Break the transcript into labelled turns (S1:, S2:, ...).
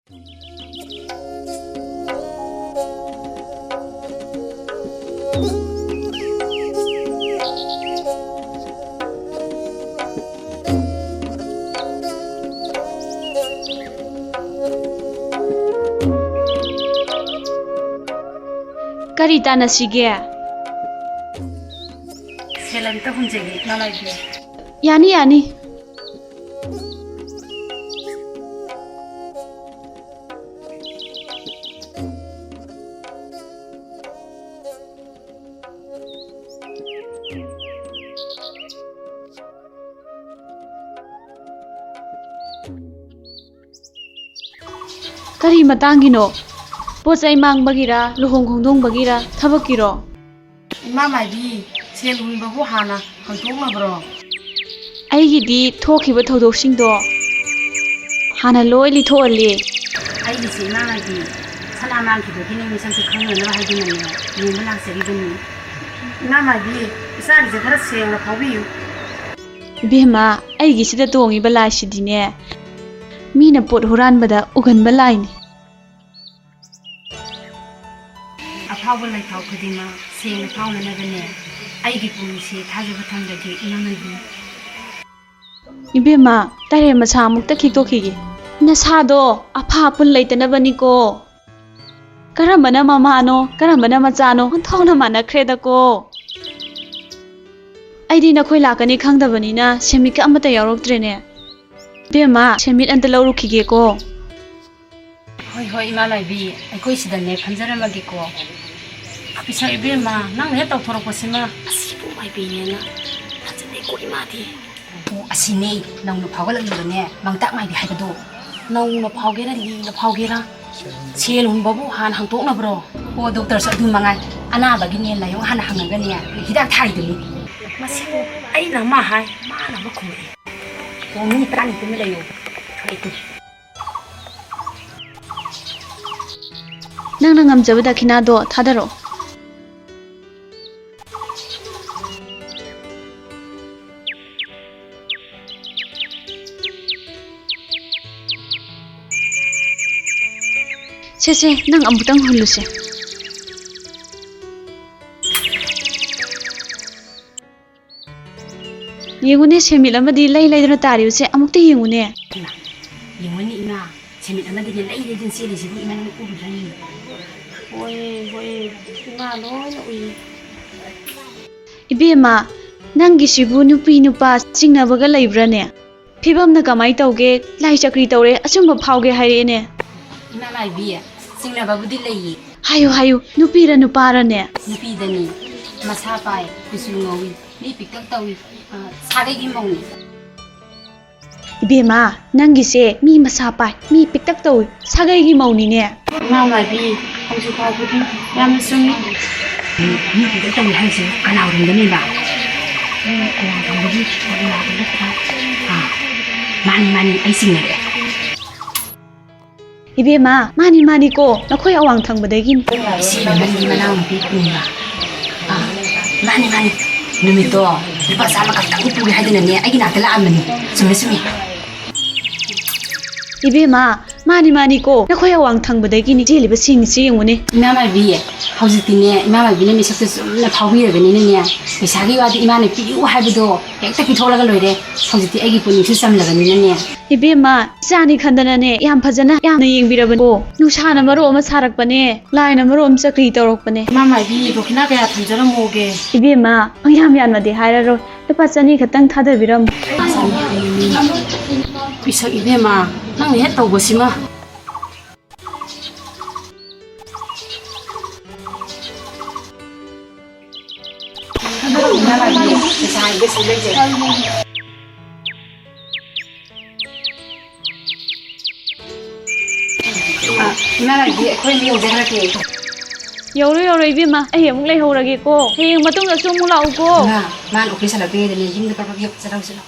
S1: Kari tanasige?
S2: Selanta hunjegi nalagi.
S1: Yani. Kari matangino? Potsai mang bagira, luhong khongdong bagira, thabakiro.
S2: Ima Maibi, sel hunbabu Hanna, hangdoklabro.
S1: Aigidi thokiba thodokshingdo Hanna loi lithoali.
S2: Aigi se nalagi. Sana mangkido kini misanti khangnana haidinane, yema laksaribani. Ima Maibi, isari je khara sengna phawbiyu.
S1: Ibema, aigi sida tongiba lai sidine. Mina pot huranbada uganba laini.
S2: Afawba laithau khudima sengna phawnanabane. Aigi pungsi thajaba thamdagi Ima Maibi.
S1: Ibema, tare masa mukta khiktokhige. Nasado apha pun leitanabani ko. Karambana mamano, karambana machano, thawna manakhre da ko. Aidi nakhoi lakani khangdabani na semika amata yauroktrene. Ibema, semit anta laurukhige ko.
S2: Hoi Ima Maibi, aikoi sidane phanjaramagi ko. Apisa Ibema, nang he tawthorokpasima asibu Maibinena. Thajane ko imadi. Asine nang no phawgalagibane mangtak Maibi haibado. Nang no phawgera li no phawgera. Sel hunbabu Han hangdoknabro. O doctor sa du mangai anabagi ne layong Han hangagane hidak thaiduni. Masibu ai na ma hai ma na ma khuri. O mi tani tum layo. Aitu.
S1: Nang ngamjabada khinado thadaro. Sese, nang ambutang huluse. Yengune semit amadi lai-laidana tariuse amukta yengune.
S2: Yengune Ima, semit amadi lai-laidana selisibu Ima nang urudrani. Hoi, Ima loina ui.
S1: Ibema, nangi sibu nupi nupa chingnabaga laibrane. Phibamna kamai tawge, lai chakri tawre achumba phawge hairene.
S2: Ima Maibi, singnababudi lei.
S1: Hayo, nupira nuparane.
S2: Nupidani, masa pai, kusu ngawi, ni piktak tawi, sagagi mauni.
S1: Ibema, nangi se mi masa pai, mi piktak tawi, sagagi mauni ne.
S2: Ima Maibi, hausu phawbudi yamna sumi. Ni piktak tawi haise kanawrumdani ba. Awang thambagi mani ai singnare.
S1: Ibema, mani ko, nakhoi awang thangbadagin.
S2: Si mani manang pikunga. Mani, numito, lupa sama kakak upu haidana ne, ai ginata laamani. Sumi.
S1: Ibema, mani ko, nakhoi awang thangbadagin jeliba singsi yengune.
S2: Ima Maibi, haujitine Ima Maibi ne misakta sumna phawbirabani ne. Misagi wadi Ima ne piu haibado, hekta pitholaga loire. Haujiti aigi puningsu samlagani ne.
S1: Ibema, jani khandana ne yam phajana yamna yengbirabani ko. Nusana maro ama sarakpane, laina maro am chakri tawrokpane.
S2: Ima Maibi, dokina kaya thamjaramoge.
S1: Ibema, yam yanmade hairaro, lupa chani khatang thadabiram.
S2: Bisa Ibema, nang he tawbasima. Ima Maibi, sai besi leje. Ima Maibi, akhoi mi yaujarake.
S1: Yauro Ibema, ai amuk lai horage ko. Heyeng matungda su amuk lau ko.
S2: Man office halapedane yimda parpak yok charausila.